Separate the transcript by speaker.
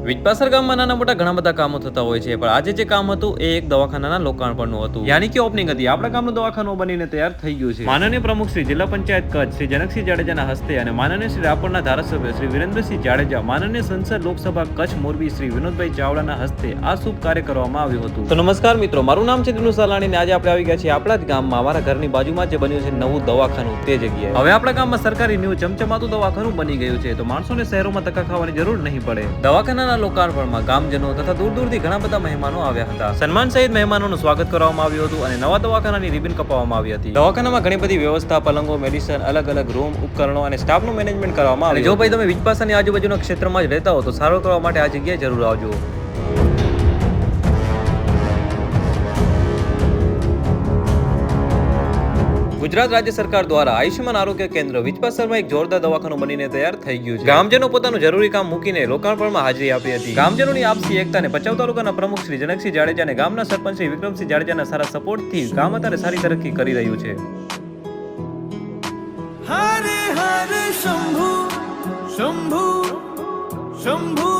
Speaker 1: વિજપાસર ગામમાં નાના મોટા ઘણા બધા કામો થતા હોય છે, પણ આજે જે કામ હતું એ એક દવાખાનાના લોકાર્પણનું હતું, યાની કે ઓપનિંગ હતી. આપણા ગામનું દવાખાનું બનીને તૈયાર થઈ ગયું છે. માનનીય પ્રમુખ શ્રી જિલ્લા પંચાયત કચ્છ શ્રી જનકસિંહ જાડેજાના હસ્તે અને માનનીય શ્રી રાપરના ધારાસભ્ય શ્રી વિરેન્દ્રસિંહ જાડેજા, માનનીય સંસદ લોકસભા કચ્છ મોરબી શ્રી વિનોદભાઈ ચાવડાના હસ્તે આ શુભ કાર્ય કરવામાં આવ્યું હતું. તો નમસ્કાર મિત્રો, મારું નામ છે દિનુ સાલાણી અને આજે આપણે આવી ગયા છીએ આપણા જ ગામમાં, અમારા ઘરની બાજુમાં જે બન્યું છે નવું દવાખાનું તે જગ્યાએ. હવે આપણા ગામમાં સરકારી ન્યૂ ચમચમાતું દવાખાનું બની ગયું છે, તો માણસોને શહેરોમાં ધક્કા ખાવાની જરૂર નહીં પડે. દવાખાનાના લોકાર્પણમાં ગામજનો તથા દૂર દૂરથી ઘણા બધા મહેમાનો આવ્યા હતા. સન્માન સહિત મહેમાનોનું સ્વાગત કરવામાં આવ્યું હતું અને નવા દવાખાનાની રિબિન કપાવવામાં આવી હતી. દવાખાનામાં ઘણી બધી વ્યવસ્થા, પલંગો, મેડિસિન, અલગ અલગ રૂમ, ઉપકરણો અને સ્ટાફનું મેનેજમેન્ટ કરવામાં આવ્યું. જો ભાઈ તમે વિજપાસાની આજુબાજુના ક્ષેત્રમાં જ રહેતા હો તો સારું કરવા માટે આ જગ્યાએ જરૂર આવજો. ગુજરાત રાજ્ય સરકાર દ્વારા આયુષ્યમાન આરોગ્ય કેન્દ્ર વિજપાસરમાં એક જોરદાર દવાખાનું બનીને તૈયાર થઈ ગયું છે. ગામજનો પોતાનું જરૂરી કામ મૂકીને લોકાર્પણમાં હાજરી આપી હતી. ગામજનોની આપસી એકતાને ભચાઉ તાલુકાના પ્રમુખ શ્રી જનકસિંહ જાડેજા અને ગામના સરપંચ શ્રી વિક્રમસિંહ જાડેજાના સારા સપોર્ટથી ગામ અત્યારે સારી તરક્કી કરી રહ્યું છે.
Speaker 2: હરે હરે શંભુ શંભુ શંભુ